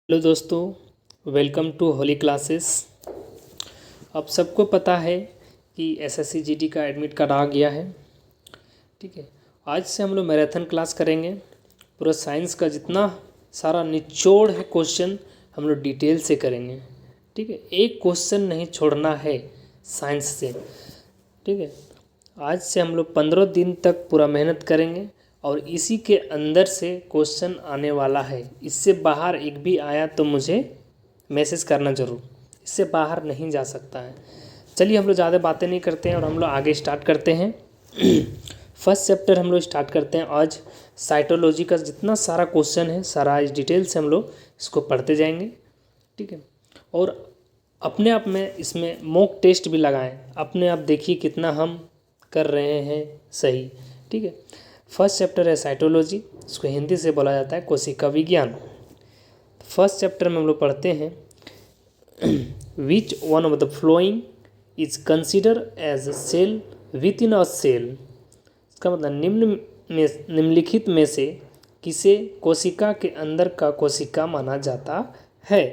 Hello दोस्तों, welcome to Holi classes. अब सबको पता है कि एसएससी जीडी का एडमिट कार्ड आ गया है। ठीक है, आज से हम लोग मैराथन क्लास करेंगे। पूरा साइंस का जितना सारा निचोड़ है क्वेश्चन हम लोग डिटेल से करेंगे। ठीक है, एक क्वेश्चन नहीं छोड़ना है साइंस से। ठीक है, आज से हम लोग 15 दिन तक पूरा मेहनत करेंगे और इसी के अंदर से क्वेश्चन आने वाला है। इससे बाहर एक भी आया तो मुझे मैसेज करना ज़रूर, इससे बाहर नहीं जा सकता है। चलिए हम लोग ज़्यादा बातें नहीं करते हैं और हम लोग आगे स्टार्ट करते हैं। फर्स्ट चैप्टर हम लोग स्टार्ट करते हैं। आज साइटोलॉजी का जितना सारा क्वेश्चन है सारा इस डिटेल से हम लोग इसको पढ़ते जाएंगे। ठीक है, और अपने आप में इसमें मॉक टेस्ट भी लगाएं, अपने आप देखिए कितना हम कर रहे हैं सही। ठीक है, फर्स्ट चैप्टर है साइटोलॉजी, इसको हिंदी से बोला जाता है कोशिका विज्ञान। फर्स्ट चैप्टर में हम लोग पढ़ते हैं which one of the following is consider as a cell within a cell. इसका मतलब निम्नलिखित में से किसे कोशिका के अंदर का कोशिका माना जाता है।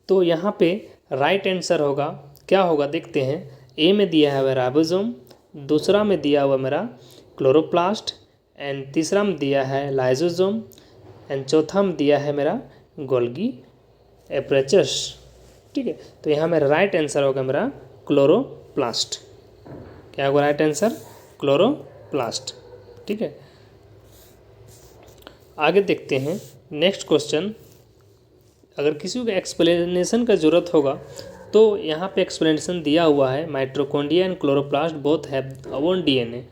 तो यहाँ पे राइट आंसर होगा, क्या होगा देखते हैं। ए में दिया है राइबोसोम, दूसरा में दिया हुआ मेरा क्लोरोप्लास्ट, एंड तीसरा में दिया है लाइसोसोम, एंड चौथा में दिया है मेरा गोल्गी एपरेचस। ठीक है, तो यहाँ मेरा राइट आंसर होगा मेरा क्लोरोप्लास्ट। क्या होगा राइट आंसर? क्लोरोप्लास्ट। ठीक है, आगे देखते हैं नेक्स्ट क्वेश्चन। अगर किसी को एक्सप्लेनेशन का ज़रूरत होगा तो यहाँ पे एक्सप्लेनेशन दिया हुआ है। Mitochondria and chloroplast both have own DNA.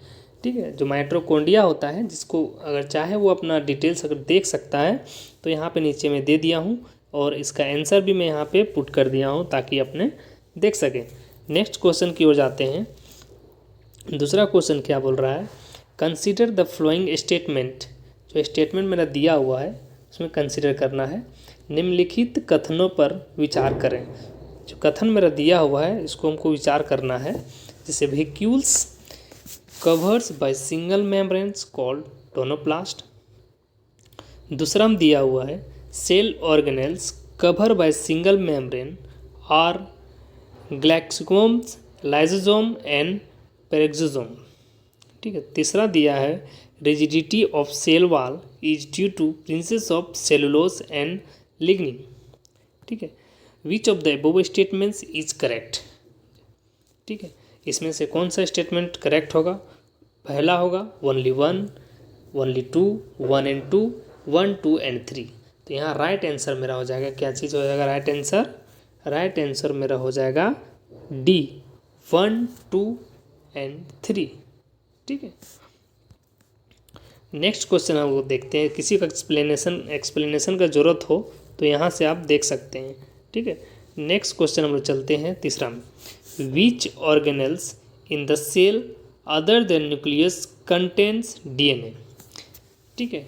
ठीक है, जो माइटोकॉन्ड्रिया होता है, जिसको अगर चाहे वो अपना डिटेल्स अगर देख सकता है तो यहाँ पे नीचे में दे दिया हूँ, और इसका आंसर भी मैं यहाँ पे पुट कर दिया हूँ ताकि अपने देख सकें। नेक्स्ट क्वेश्चन की ओर जाते हैं। दूसरा क्वेश्चन क्या बोल रहा है, कंसिडर द फ्लोइंग स्टेटमेंट। जो स्टेटमेंट मेरा दिया हुआ है उसमें कंसिडर करना है। निम्नलिखित कथनों पर विचार करें। जो कथन मेरा दिया हुआ है इसको हमको विचार करना है। जैसे vacuoles covers by single membranes called tonoplast. दूसरा में दिया हुआ है cell organelles cover by single membrane are glycosomes, lysosome and peroxisome. ठीक है, तीसरा दिया है rigidity of cell wall is due to presence of cellulose and lignin. ठीक है, which of the above statements is correct. ठीक है, इसमें से कौन सा स्टेटमेंट करेक्ट होगा? पहला होगा only one, only two, one and two, one two and three. तो यहाँ राइट आंसर मेरा हो जाएगा, क्या चीज़ हो जाएगा राइट आंसर? राइट आंसर मेरा हो जाएगा D, one two and three. ठीक है, नेक्स्ट क्वेश्चन हम लोग देखते हैं। किसी का एक्सप्लेनेशन का ज़रूरत हो तो यहाँ से आप देख सकते हैं। ठीक है, नेक्स्ट क्वेश्चन हम लोग चलते हैं तीसरा में। Which organelles in the cell other than nucleus contains DNA. ठीक है,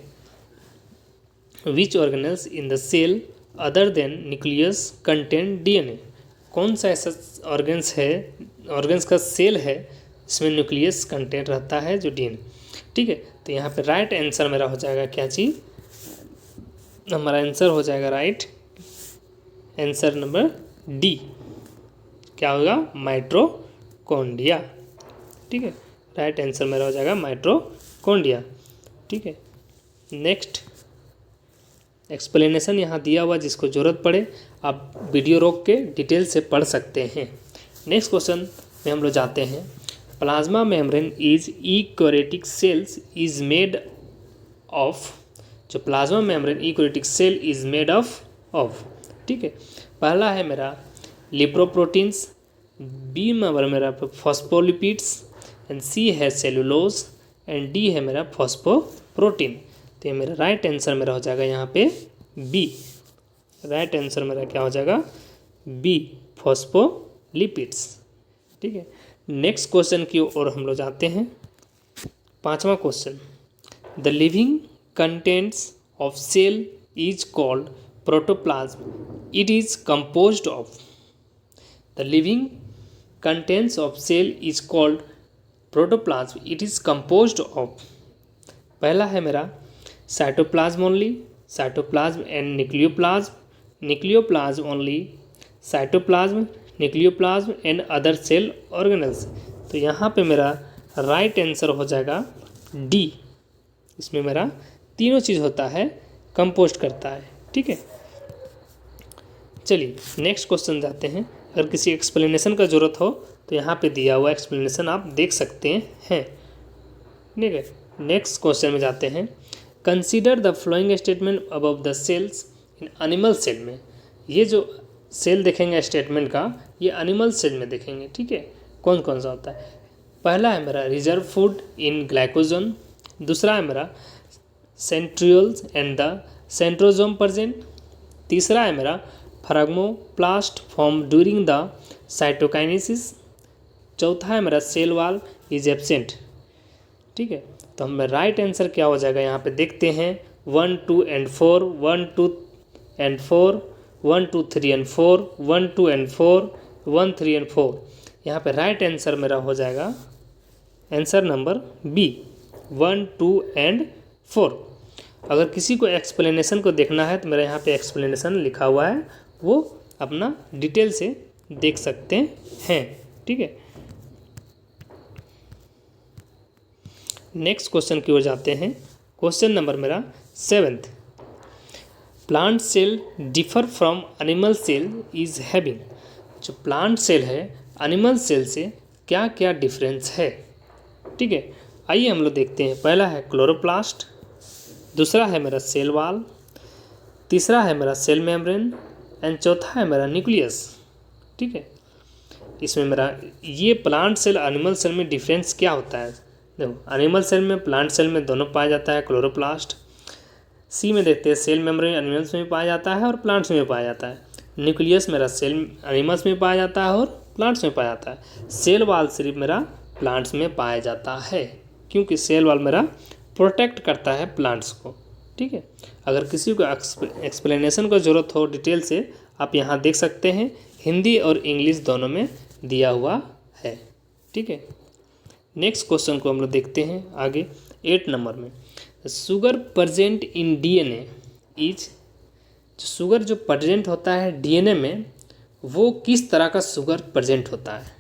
which organelles in the cell other than nucleus contain DNA. कौन सा ऐसा ऑर्गेन्स का सेल है इसमें न्यूक्लियस कंटेंट रहता है जो डीएनए। ठीक है, तो यहाँ पे राइट आंसर मेरा हो जाएगा क्या चीज़? हमारा आंसर हो जाएगा राइट आंसर नंबर डी। क्या होगा? माइटोकॉन्ड्रिया। ठीक है, राइट आंसर मेरा हो जाएगा माइटोकॉन्ड्रिया। ठीक है, नेक्स्ट एक्सप्लेनेशन यहाँ दिया हुआ, जिसको ज़रूरत पड़े आप वीडियो रोक के डिटेल से पढ़ सकते हैं। नेक्स्ट क्वेश्चन में हम लोग जाते हैं। Plasma membrane is eukaryotic cells is made of. जो plasma membrane eukaryotic cell is made of. ठीक है, पहला है मेरा लिपोप्रोटीन्स, बी में मेरा फॉस्फोलिपिड्स, एंड सी है सेलुलोज, एंड डी है मेरा फॉस्फोप्रोटीन। तो ये मेरा राइट आंसर मेरा हो जाएगा यहाँ पे बी। राइट आंसर मेरा क्या हो जाएगा? B, phospholipids. ठीक है, नेक्स्ट क्वेश्चन की ओर हम लोग जाते हैं। पांचवा question, the living contents of cell is called protoplasm, it is composed of. The living contents of cell is called protoplasm, it is composed of. पहला है मेरा cytoplasm only, cytoplasm and nucleoplasm, nucleoplasm only, cytoplasm, nucleoplasm and other cell organelles. तो यहाँ पे मेरा right answer हो जाएगा D. इसमें मेरा तीनों चीज़ होता है, कंपोस्ट करता है। ठीक है, चलिए नेक्स्ट क्वेश्चन जाते हैं। अगर किसी एक्सप्लेनेशन का ज़रूरत हो तो यहाँ पे दिया हुआ एक्सप्लेनेशन आप देख सकते हैं। ठीक है, नेक्स्ट क्वेश्चन में जाते हैं। Consider the following statement above the cells in animal cell में। ये जो सेल देखेंगे स्टेटमेंट का, ये एनिमल सेल में देखेंगे। ठीक है, कौन कौन सा होता है। पहला है मेरा रिजर्व फूड इन ग्लाइकोजन, दूसरा है मेरा centrioles and the centrosome present, तीसरा है मेरा फ्राग्मोप्लास्ट फॉर्म ड्यूरिंग द साइटोकाइनेसिस, चौथा है मेरा सेल वॉल इज एब्सेंट। ठीक है, तो हमें राइट आंसर क्या हो जाएगा यहाँ पे देखते हैं। 1, 2 and 4, 1, 2 and 4, 1, 2, 3 and 4, 1, 2 and 4, 1, 3 and 4। यहाँ पे राइट आंसर मेरा हो जाएगा आंसर नंबर बी, 1, 2 and 4। अगर किसी को एक्सप्लेनेशन को देखना है तो मेरा यहाँ पे एक्सप्लेनेशन लिखा हुआ है, वो अपना डिटेल से देख सकते हैं। ठीक है, नेक्स्ट क्वेश्चन की ओर जाते हैं। क्वेश्चन नंबर मेरा 7th। Plant cell differ from animal cell is having. जो प्लांट सेल है एनिमल सेल से क्या क्या डिफरेंस है। ठीक है, आइए हम लोग देखते हैं। पहला है क्लोरोप्लास्ट, दूसरा है मेरा सेल वॉल, तीसरा है मेरा सेल मेम्ब्रेन एंड चौथा है मेरा न्यूक्लियस। ठीक है, इसमें मेरा ये प्लांट सेल एनिमल सेल में डिफरेंस क्या होता है। देखो, एनिमल सेल में प्लांट सेल में दोनों पाया जाता है क्लोरोप्लास्ट। सी में देखते हैं सेल मेम्ब्रेन एनिमल्स में पाया जाता है और प्लांट्स में पाया जाता है। न्यूक्लियस मेरा सेल एनिमल्स में पाया जाता है और प्लांट्स में पाया जाता है। सेल वॉल सिर्फ मेरा प्लांट्स में पाया जाता है, क्योंकि सेल वॉल मेरा प्रोटेक्ट करता है प्लांट्स को। ठीक है, अगर किसी को एक्सप्लेनेशन को ज़रूरत हो डिटेल से, आप यहाँ देख सकते हैं। हिंदी और इंग्लिश दोनों में दिया हुआ है। ठीक है, नेक्स्ट क्वेश्चन को हम लोग देखते हैं आगे 8 नंबर में। Sugar present in DNA is. Sugar जो प्रेजेंट होता है डीएनए में, वो किस तरह का शुगर प्रेजेंट होता है।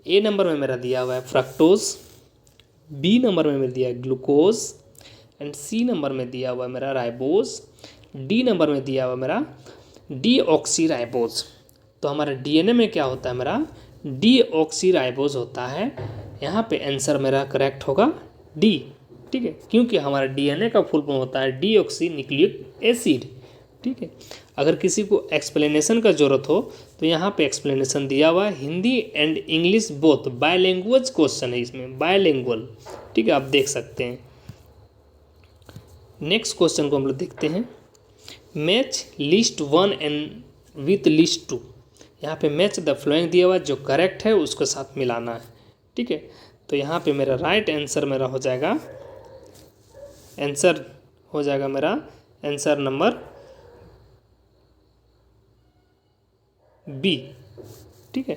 ए नंबर में मेरा दिया हुआ है फ्रक्टोज, बी नंबर में मेरा दिया है ग्लूकोज एंड सी नंबर में दिया हुआ है मेरा राइबोज, डी नंबर में दिया हुआ है मेरा डीऑक्सीराइबोज। तो हमारा डीएनए में क्या होता है, मेरा डीऑक्सीराइबोज होता है। यहाँ पे आंसर मेरा करेक्ट होगा डी। ठीक है, क्योंकि हमारा डीएनए का फुल फॉर्म होता है डीऑक्सी न्यूक्लिक एसिड। ठीक है, अगर किसी को एक्सप्लेनेशन का ज़रूरत हो तो यहाँ पे एक्सप्लेनेशन दिया हुआ है। Hindi and English both, by language question है इसमें, बायलैंग्वेज। ठीक है, आप देख सकते हैं। नेक्स्ट क्वेश्चन को हम लोग देखते हैं। Match list 1 and with list 2। यहाँ पे मैच द फ्लोइंग दिया हुआ है, जो करेक्ट है उसके साथ मिलाना है। ठीक है, तो यहाँ पे मेरा राइट आंसर मेरा हो जाएगा, आंसर हो जाएगा मेरा आंसर नंबर बी। ठीक है,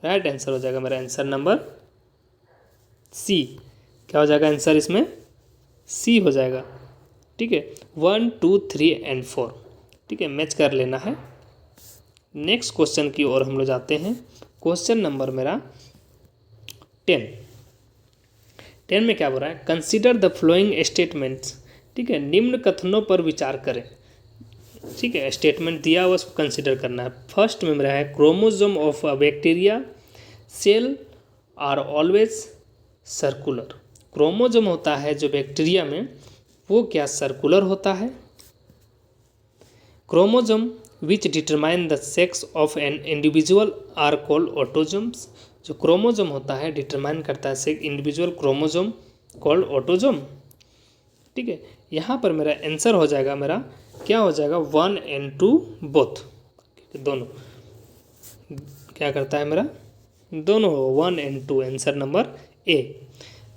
राइट आंसर हो जाएगा मेरा आंसर नंबर सी। क्या हो जाएगा आंसर इसमें, सी हो जाएगा। ठीक है, 1, 2, 3 एंड 4। ठीक है, मैच कर लेना है। नेक्स्ट क्वेश्चन की ओर हम लोग जाते हैं। क्वेश्चन नंबर मेरा 10 में क्या बोल रहा है, कंसीडर द फ्लोइंग स्टेटमेंट्स। ठीक है, निम्न कथनों पर विचार करें। ठीक है, स्टेटमेंट दिया हुआ उसको कंसीडर करना है। फर्स्ट में मेरा है chromosome of a bacteria cell are always circular. Chromosome होता है जो बैक्टीरिया में, वो क्या सर्कुलर होता है। Chromosome which determine the sex of an individual are called autosomes. जो क्रोमोसोम होता है डिटरमाइन करता है sex individual chromosome called autosome. ठीक है, यहाँ पर मेरा आंसर हो जाएगा, मेरा क्या हो जाएगा 1 and 2 बोथ। दोनों क्या करता है मेरा, दोनों 1 and 2, आंसर नंबर ए।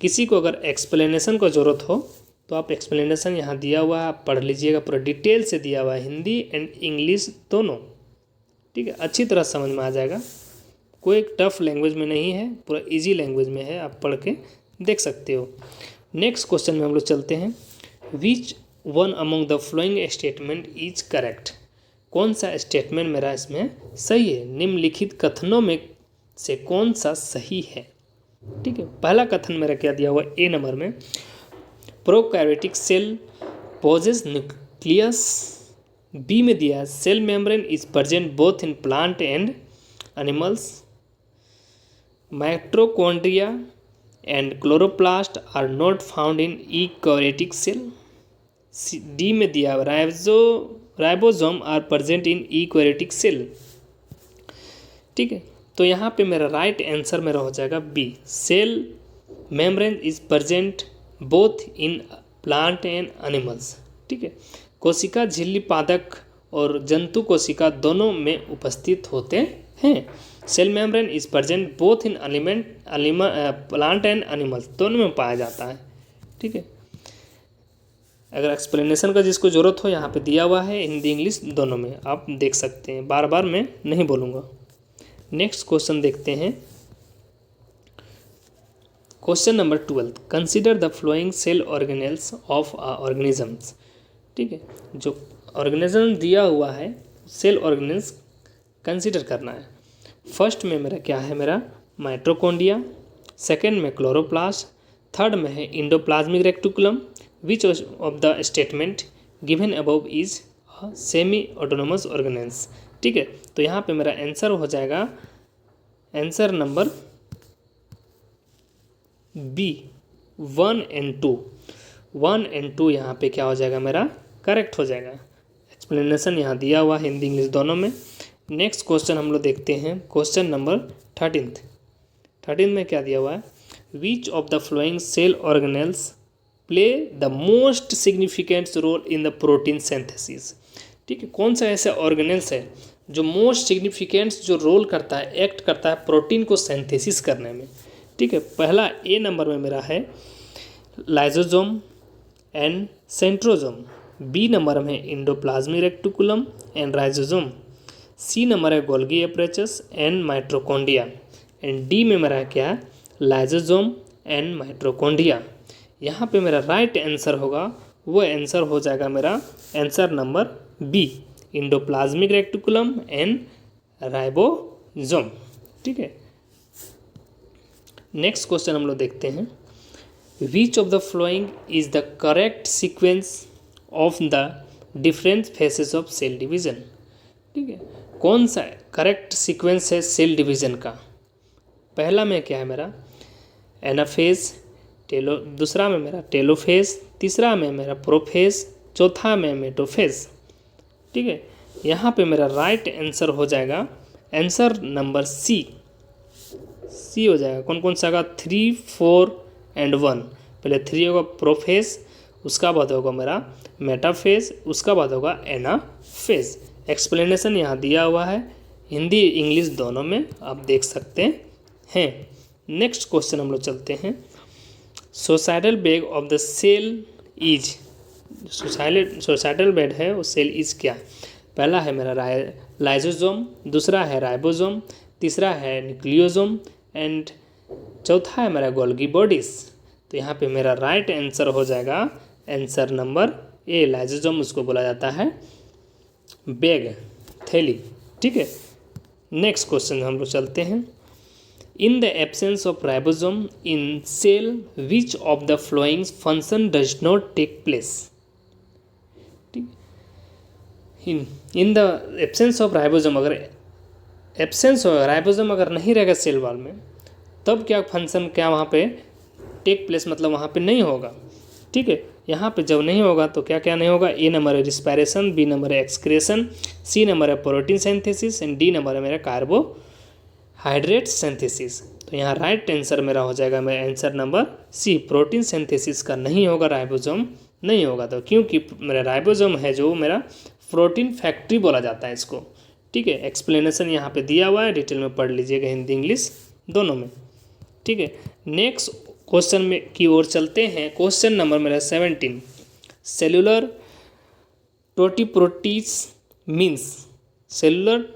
किसी को अगर एक्सप्लेनेशन को ज़रूरत हो तो आप एक्सप्लेनेशन यहाँ दिया हुआ है, आप पढ़ लीजिएगा, पूरा डिटेल से दिया हुआ है, हिंदी एंड इंग्लिश दोनों। ठीक है, अच्छी तरह समझ में आ जाएगा। कोई टफ लैंग्वेज में नहीं है, पूरा इजी लैंग्वेज में है, आप पढ़ के देख सकते हो। नेक्स्ट क्वेश्चन में हम लोग चलते हैं। Which one among the following statement is correct. कौन सा स्टेटमेंट मेरा इसमें सही है? निम्नलिखित कथनों में से कौन सा सही है? ठीक है, पहला कथन मेरा क्या दिया हुआ ए नंबर में, prokaryotic cell possess nucleus. B में दिया है cell membrane is present both in plant and animals. Mitochondria and chloroplast are not found in eukaryotic cell. D में दिया ribosome are present in eukaryotic cell. ठीक है, तो यहाँ पे मेरा राइट आंसर मेरा हो जाएगा B, cell membrane is present both in plant and animals. ठीक है, कोशिका झिल्ली पादक और जंतु कोशिका दोनों में उपस्थित होते हैं। Cell membrane is present both in plant and animals, दोनों में पाया जाता है। ठीक है, अगर एक्सप्लेनेशन का जिसको ज़रूरत हो यहाँ पे दिया हुआ है, हिंदी इंग्लिश दोनों में आप देख सकते हैं, बार बार मैं नहीं बोलूँगा। नेक्स्ट क्वेश्चन देखते हैं, question number 12, consider the following cell organelles of organisms. ठीक है, जो ऑर्गेनिज्म दिया हुआ है सेल ऑर्गेनेल्स कंसिडर करना है। फर्स्ट में मेरा क्या है, मेरा माइटोकॉन्ड्रिया, सेकेंड में क्लोरोप्लास्ट, थर्ड में है endoplasmic reticulum. Which of the statement given above is semi autonomous organelles. ठीक है, तो यहाँ पे मेरा आंसर हो जाएगा answer number B, 1 and 2। 1 and 2 यहाँ पे क्या हो जाएगा, मेरा करेक्ट हो जाएगा। एक्सप्लेनेशन यहाँ दिया हुआ हिंदी इंग्लिश दोनों में। नेक्स्ट क्वेश्चन हम लोग देखते हैं, क्वेश्चन नंबर 13 में क्या दिया हुआ है, which of the following cell organelles play the most significant role in the protein synthesis. ठीक है, कौन सा ऐसा ऑर्गेनेल्स है जो मोस्ट सिग्निफिकेंट जो रोल करता है, एक्ट करता है प्रोटीन को सिंथेसिस करने में। ठीक है, पहला ए नंबर में मेरा है lysosome and centrosome. B number में endoplasmic reticulum and ribosome. C number है Golgi apparatus and mitochondria. And D में मेरा क्या है, लाइसोसोम एंड माइटोकॉन्ड्रिया। यहाँ पे मेरा राइट आंसर होगा, वो आंसर हो जाएगा मेरा answer number B, endoplasmic reticulum and ribosome. ठीक है, नेक्स्ट क्वेश्चन हम लोग देखते हैं, which of the following is the correct sequence of the different phases of cell division. ठीक है, कौन सा करेक्ट सीक्वेंस है सेल डिवीजन का? पहला में क्या है मेरा एनाफेज, दूसरा में मेरा टेलोफेज, तीसरा में मेरा प्रोफेज, चौथा में मेटोफेज। ठीक है, यहाँ पे मेरा राइट आंसर हो जाएगा आंसर नंबर सी हो जाएगा। कौन कौन सा होगा, 3, 4 एंड 1। पहले 3 होगा प्रोफेज, उसका बाद होगा मेरा मेटाफेज, उसका बाद होगा एनाफेज। एक्सप्लेनेशन यहाँ दिया हुआ है हिंदी इंग्लिश दोनों में, आप देख सकते हैं। नेक्स्ट क्वेश्चन हम लोग चलते हैं, suicidal bag of the cell is, suicidal bag है वो सेल इज क्या? पहला है मेरा लाइसोसोम, दूसरा है राइबोसोम, तीसरा है न्यूक्लियोसोम एंड चौथा है मेरा गोल्गी बॉडीज। तो यहाँ पे मेरा राइट आंसर हो जाएगा आंसर नंबर ए, लाइसोसोम उसको बोला जाता है बैग, थैली। ठीक है, नेक्स्ट क्वेश्चन हम लोग चलते हैं, in the absence of ribosome in cell which of the following function does not take place. In the absence of ribosome, अगर एब्सेंस हो राइबोसोम अगर नहीं रहेगा सेल वॉल में, तब क्या फंक्शन क्या वहाँ पे टेक प्लेस, मतलब वहाँ पे नहीं होगा। ठीक है, यहाँ पे जब नहीं होगा तो क्या क्या नहीं होगा, ए नंबर है रिस्पायरेशन, बी नंबर है एक्सक्रेशन, सी नंबर है protein synthesis and D number है मेरा कार्बोहाइड्रेट सिंथेसिस। तो यहाँ राइट आंसर मेरा हो जाएगा मेरा answer number C, protein synthesis का नहीं होगा, राइबोसोम नहीं होगा। तो क्योंकि मेरा राइबोसोम है जो मेरा प्रोटीन फैक्ट्री बोला जाता है इसको। ठीक है, एक्सप्लेनेशन यहाँ पे दिया हुआ है, डिटेल में पढ़ लीजिएगा हिंदी इंग्लिश दोनों में। ठीक है, नेक्स्ट क्वेश्चन में की ओर चलते हैं, क्वेश्चन नंबर मेरा 17, सेलुलर टोटिपोटेंस मीन्स, सेलुलर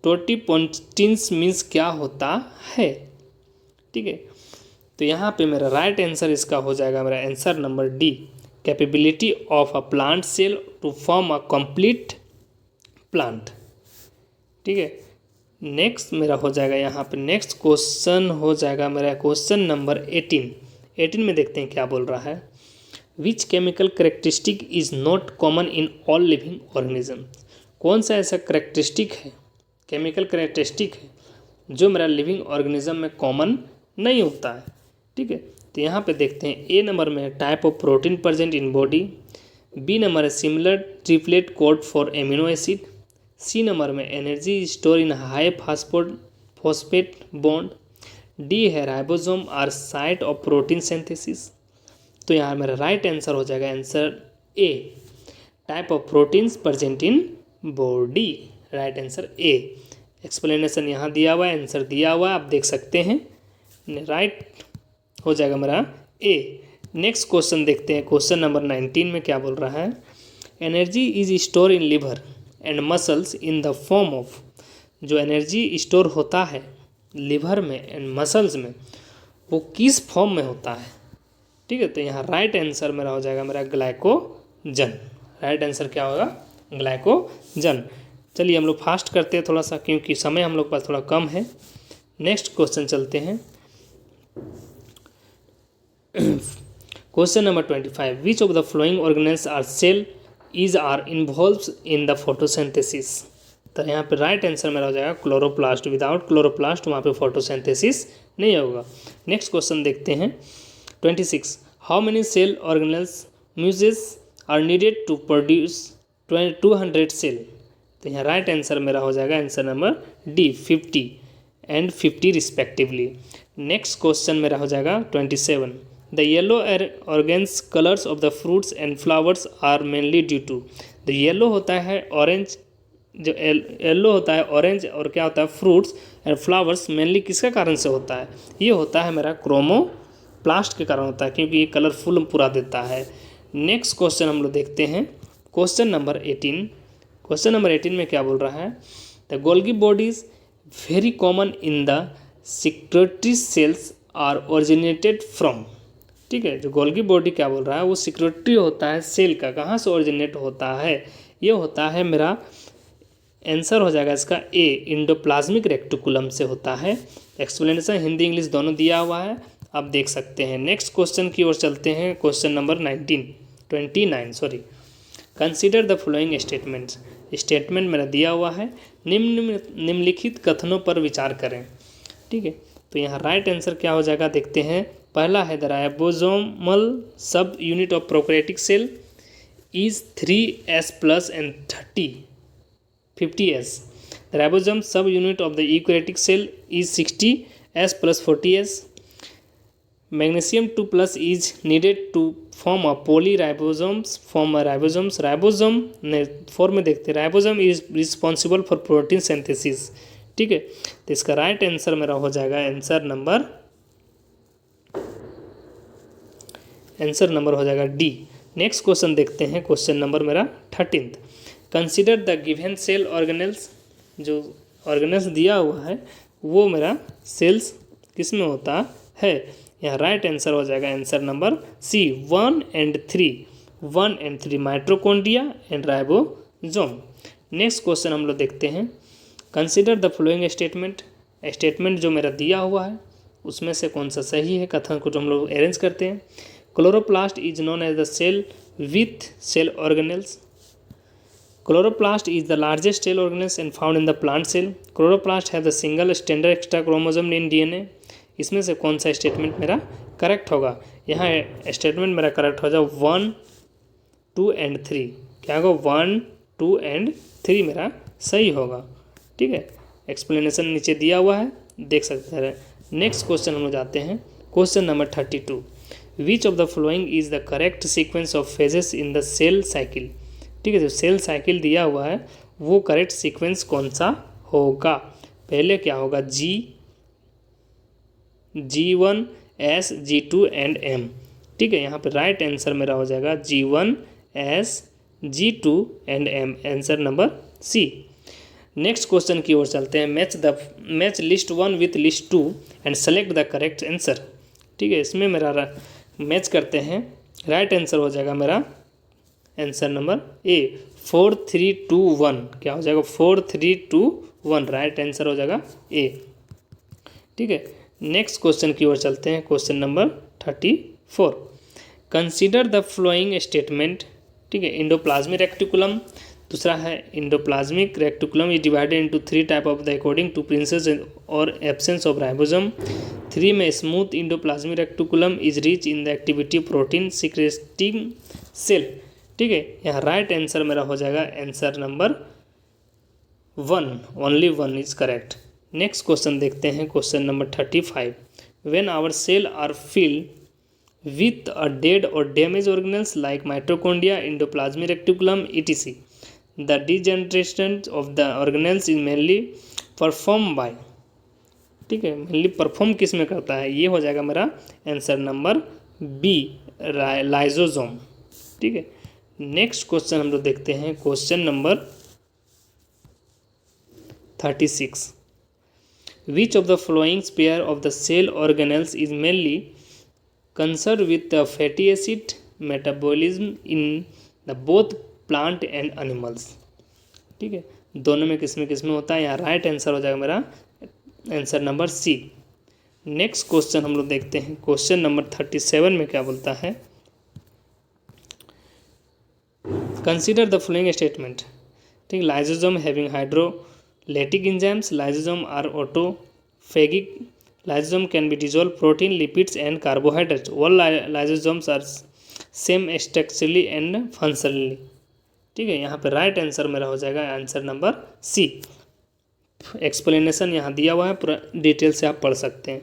टोटिपोटेंस मीन्स क्या होता है? ठीक है, तो यहाँ पे मेरा राइट आंसर इसका हो जाएगा मेरा answer number D, capability of a plant cell to form a complete plant. ठीक है, नेक्स्ट मेरा हो जाएगा यहाँ पे, नेक्स्ट क्वेश्चन हो जाएगा मेरा क्वेश्चन नंबर 18 में देखते हैं क्या बोल रहा है। Which chemical characteristic is not common in all living organism. कौन सा ऐसा करेक्टरिस्टिक है, केमिकल करेक्टरिस्टिक है जो मेरा लिविंग ऑर्गेनिज्म में कॉमन नहीं होता है। ठीक है, तो यहाँ पे देखते हैं ए नंबर में type of protein present in body, B number है similar triplet code for amino acid, C number में energy store in high phosphate bond, D है ribosome are site of protein synthesis. तो यहाँ मेरा right answer हो जाएगा answer A, type of proteins present in body, right answer A. Explanation यहाँ दिया हुआ है, आंसर दिया हुआ है, आप देख सकते हैं, राइट हो जाएगा मेरा ए। नेक्स्ट क्वेश्चन देखते हैं, क्वेश्चन नंबर 19 में क्या बोल रहा है। Energy is store in liver and muscles in the form of, जो एनर्जी स्टोर होता है लिवर में एंड मसल्स में, वो किस फॉर्म में होता है। ठीक है, तो यहाँ राइट आंसर मेरा हो जाएगा मेरा ग्लाइकोजन, राइट आंसर क्या होगा, ग्लाइकोजन। चलिए हम लोग फास्ट करते हैं थोड़ा सा, क्योंकि समय हम लोग पास थोड़ा कम है। नेक्स्ट क्वेश्चन चलते हैं, question number 25, which of the following organelles are cell is are involves in the photosynthesis. तो यहाँ पे राइट आंसर मेरा हो जाएगा क्लोरोप्लास्ट, विदाउट क्लोरोप्लास्ट वहाँ पे फोटोसिंथेसिस नहीं होगा। नेक्स्ट क्वेश्चन देखते हैं 26, how many cell organelles meioses are needed to produce 200 cell. तो यहाँ राइट आंसर मेरा हो जाएगा answer number D, 50 and 50 respectively. Next question मेरा हो जाएगा 27, the yellow organs colours of the fruits and flowers are mainly due to. The yellow होता है ऑरेंज, जो येलो होता है ऑरेंज, और क्या होता है फ्रूट्स एंड फ्लावर्स मेनली किसका कारण से होता है, ये होता है मेरा क्रोमोप्लास्ट के कारण होता है, क्योंकि ये कलरफुल पूरा देता है। नेक्स्ट क्वेश्चन हम लोग देखते हैं, क्वेश्चन नंबर 18। क्वेश्चन नंबर 18 में क्या बोल रहा है, the Golgi bodies very common in the secretory cells are originated from. ठीक है, जो गोल्गी बॉडी क्या बोल रहा है, वो सिक्रेटरी होता है सेल का, कहाँ से ओरिजिनेट होता है, ये होता है मेरा आंसर हो जाएगा इसका ए, इंडोप्लाज्मिक रेक्टिकुलम से होता है। एक्सप्लेनेशन हिंदी इंग्लिश दोनों दिया हुआ है, आप देख सकते हैं। नेक्स्ट क्वेश्चन की ओर चलते हैं, question number 29 consider the following statements. Statement मेरा दिया हुआ है, निम्नलिखित कथनों पर विचार करें। ठीक है, तो यहाँ राइट आंसर क्या हो जाएगा देखते हैं। पहला है the ribosomal subunit of prokaryotic cell is 3s plus and 50s। The ribosome subunit of the eukaryotic cell is 60s plus 40s. Magnesium 2 plus is needed to form a polyribosomes. Ribosome form में देखते हैं, ribosome is responsible for protein synthesis. ठीक है, तो इसका right answer मेरा हो जाएगा आंसर नंबर हो जाएगा डी। नेक्स्ट क्वेश्चन देखते हैं, क्वेश्चन नंबर मेरा 13। Consider the given cell organelles. जो ऑर्गेनेल्स दिया हुआ है वो मेरा सेल्स किस में होता है, यहाँ राइट आंसर हो जाएगा answer number C, 1 and 3 mitochondria and ribosome. Next question हम लोग देखते हैं, कंसिडर द फॉलोइंग स्टेटमेंट जो मेरा दिया हुआ है उसमें से कौन सा सही है, कथन को जो हम लोग अरेंज करते हैं। Chloroplast is known as the cell with cell organelles. Chloroplast is the largest cell organelle and found in the plant cell. Chloroplast have the single standard extra chromosome in DNA. इसमें से कौन सा statement मेरा correct होगा, यहाँ statement मेरा correct हो जाए 1, 2 and 3। क्या होगा, 1, 2 and 3 मेरा सही होगा। ठीक है, एक्सप्लेनेशन नीचे दिया हुआ है, देख सकते हैं। नेक्स्ट क्वेश्चन हम लोग जाते हैं, question number 32। Which of the following is the correct sequence of phases in the cell cycle. ठीक है, जो सेल साइकिल दिया हुआ है वो करेक्ट सीक्वेंस कौन सा होगा। पहले क्या होगा, G1, S, G2 and M। ठीक है, यहाँ पे राइट आंसर मेरा हो जाएगा G1, S, G2 and M, answer number C. Next question की ओर चलते हैं, match list 1 with list 2 and select the correct answer. ठीक है, इसमें मेरा मैच करते हैं राइट आंसर हो जाएगा मेरा आंसर नंबर ए 4321। क्या हो जाएगा 4321, राइट आंसर हो जाएगा ए। ठीक है, नेक्स्ट क्वेश्चन की ओर चलते हैं। Question number 34, consider the following statement. ठीक है, इंडोप्लाज्मिक रेक्टिकुलम, दूसरा है endoplasmic reticulum is divided into 3 type of the according to presence और एब्सेंस ऑफ राइबोसोम। 3 में smooth endoplasmic reticulum is rich in the activity protein secreting cell. ठीक है, यहाँ right answer मेरा हो जाएगा answer number 1, only 1 is correct. Next question देखते हैं, question number 35, when our cell are filled with a dead और damage organelles like mitochondria, endoplasmic reticulum etc, the degeneration of the organelles is mainly perform by. ठीक है, mainly perform किस में करता है, ये हो जाएगा मेरा आंसर नंबर बी, लाइजोसोम। ठीक है, नेक्स्ट क्वेश्चन हम लोग देखते हैं, question number 36, which of the following pair of the cell organelles is mainly concerned with the fatty acid metabolism in the both plant and animals। ठीक है, दोनों में किस में होता है, यहाँ राइट आंसर हो जाएगा मेरा answer number C. Next question हम लोग देखते हैं, क्वेश्चन नंबर 37 में क्या बोलता है, कंसीडर द फॉलोइंग स्टेटमेंट। ठीक, lysosome having hydrolytic enzymes, lysosome are autophagic, lysosome can be dissolve protein, lipids and carbohydrates, all lysosomes are same structurally and functionally. ठीक है, यहाँ पे राइट आंसर मेरा हो जाएगा आंसर नंबर सी। एक्सप्लेनेशन यहाँ दिया हुआ है, पूरा डिटेल से आप पढ़ सकते हैं।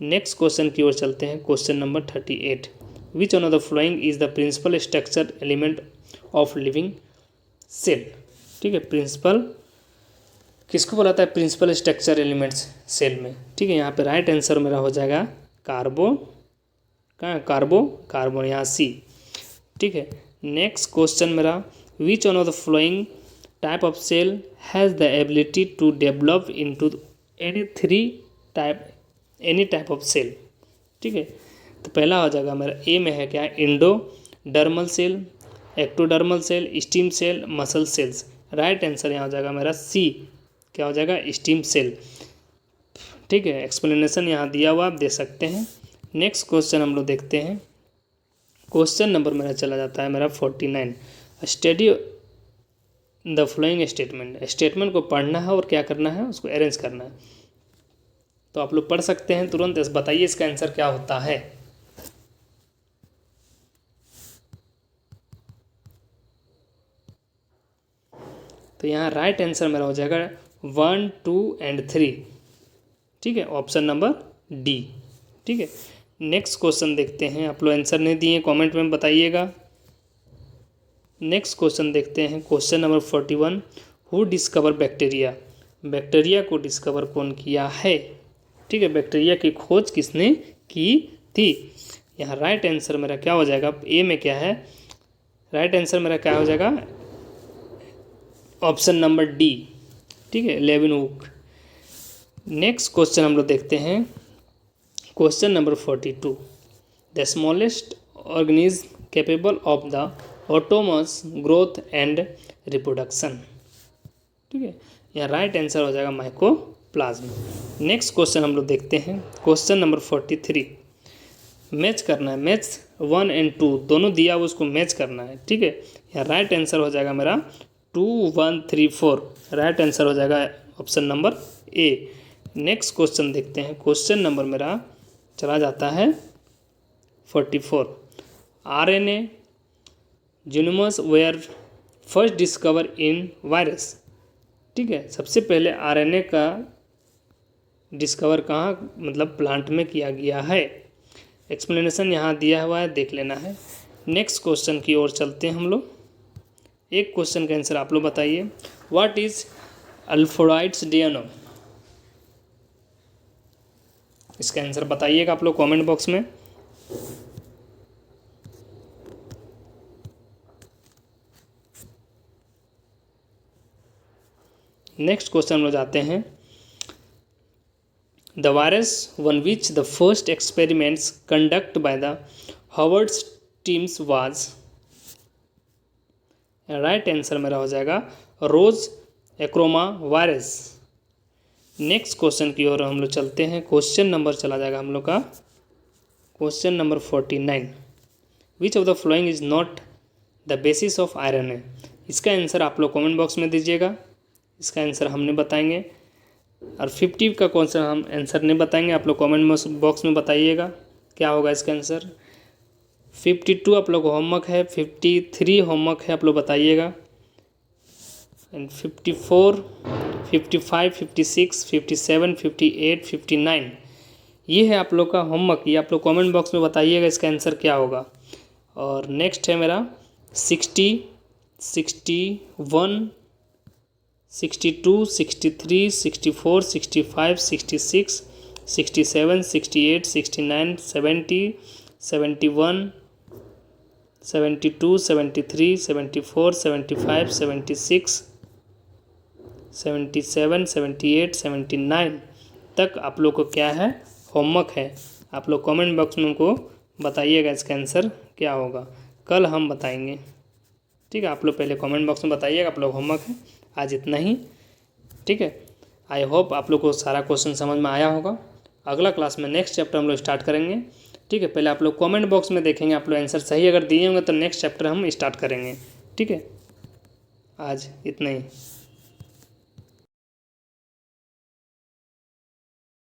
नेक्स्ट क्वेश्चन की ओर चलते हैं, question number 38, which one of the following is the principal structure element of living cell. ठीक है, प्रिंसिपल किसको बोलाता है, प्रिंसिपल स्ट्रक्चर एलिमेंट्स सेल में। ठीक है, यहाँ पे राइट आंसर मेरा हो जाएगा कार्बो, यहाँ सी। ठीक है, नेक्स्ट क्वेश्चन मेरा, which one of the following type of cell has the ability to develop into any type of cell. ठीक है, तो पहला हो जाएगा मेरा ए में है क्या, endodermal cell, ectodermal cell, stem cell, muscle cells. Right answer यहाँ हो जाएगा मेरा सी, क्या हो जाएगा, स्टीम सेल। ठीक है, एक्सप्लेनेशन यहाँ दिया हुआ आप दे सकते हैं। नेक्स्ट क्वेश्चन हम लोग देखते हैं, क्वेश्चन नंबर मेरा चला जाता है मेरा 49, study the following statement. Statement को पढ़ना है और क्या करना है, उसको अरेंज करना है। तो आप लोग पढ़ सकते हैं तुरंत, बताइए इसका आंसर क्या होता है। तो यहाँ राइट आंसर मेरा हो जाएगा 1, 2 एंड 3। ठीक है, ऑप्शन नंबर डी। ठीक है, नेक्स्ट क्वेश्चन देखते हैं, आप लोग आंसर नहीं दिए कमेंट में बताइएगा। नेक्स्ट क्वेश्चन देखते हैं, question number 41, who discover bacteria. Bacteria को डिस्कवर कौन किया है। ठीक है, बैक्टीरिया की खोज किसने की थी। यहाँ राइट आंसर मेरा क्या हो जाएगा, ए में क्या है, राइट आंसर मेरा क्या हो जाएगा, ऑप्शन नंबर डी। ठीक है, लेवेनहुक। नेक्स्ट क्वेश्चन हम लोग देखते हैं, question number 42, the smallest organism capable of the autonomous growth and reproduction. ठीक है, यहाँ राइट आंसर हो जाएगा माइकोप्लाज्म। नेक्स्ट क्वेश्चन हम लोग देखते हैं, क्वेश्चन नंबर 43, मैच करना है, मैच 1 और 2 दोनों दिया हुआ उसको मैच करना है। ठीक है, यहाँ राइट आंसर हो जाएगा मेरा 2, 1, 3, 4। राइट आंसर हो जाएगा option number A. Next question देखते हैं, क्वेश्चन नंबर मेरा चला जाता है 44, RNA genomes were first discover in virus. ठीक है, सबसे पहले RNA का डिस्कवर कहाँ, मतलब प्लांट में किया गया है। एक्सप्लेनेशन यहाँ दिया हुआ है, देख लेना है। नेक्स्ट क्वेश्चन की ओर चलते हैं हम लोग। एक क्वेश्चन का आंसर आप लोग बताइए, व्हाट इज अल्फोराइड्स DNA। इसका आंसर बताइएगा आप लोग कमेंट बॉक्स में। नेक्स्ट क्वेश्चन हम लोग जाते हैं, The virus on which the first experiments conducted by the Howard teams was. Right answer मेरा हो जाएगा रोज एक्रोमा वायरस। नेक्स्ट क्वेश्चन की ओर हम लोग चलते हैं। क्वेश्चन नंबर चला जाएगा हम लोग का question number 49। Which of the following is not the basis of iron है। इसका आंसर आप लोग कमेंट बॉक्स में दीजिएगा। इसका आंसर हमने बताएंगे। और 50 का क्वेश्चन हम आंसर नहीं बताएंगे, आप लोग कमेंट बॉक्स में बताइएगा क्या होगा इसका आंसर। 52 आप लोग होमवर्क है, 53 होमवर्क है, आप लोग बताइएगा। एंड 54, 55, 56, 57, 58, 59 ये है आप लोग का होमवर्क। ये आप लोग कमेंट बॉक्स में बताइएगा इसका आंसर क्या होगा। और नेक्स्ट है मेरा 60, 61, 62, 63, 64, 65, 66, 67, 68, 69, 70, 71, 72, 73, 74, 75, 76, 77, 78, 79 तक आप लोग को क्या है होमवर्क है। आप लोग कमेंट बॉक्स में उनको बताइएगा इसका आंसर क्या होगा। कल हम बताएंगे, ठीक है। आप लोग पहले कमेंट बॉक्स में बताइएगा आप लोग होमवर्क है। आज इतना ही, ठीक है। आई होप आप लोग को सारा क्वेश्चन समझ में आया होगा। अगला क्लास में नेक्स्ट चैप्टर हम लोग स्टार्ट करेंगे, ठीक है। पहले आप लोग कमेंट बॉक्स में देखेंगे, आप लोग आंसर सही अगर दिए होंगे तो नेक्स्ट चैप्टर हम स्टार्ट करेंगे, ठीक है। आज इतना ही।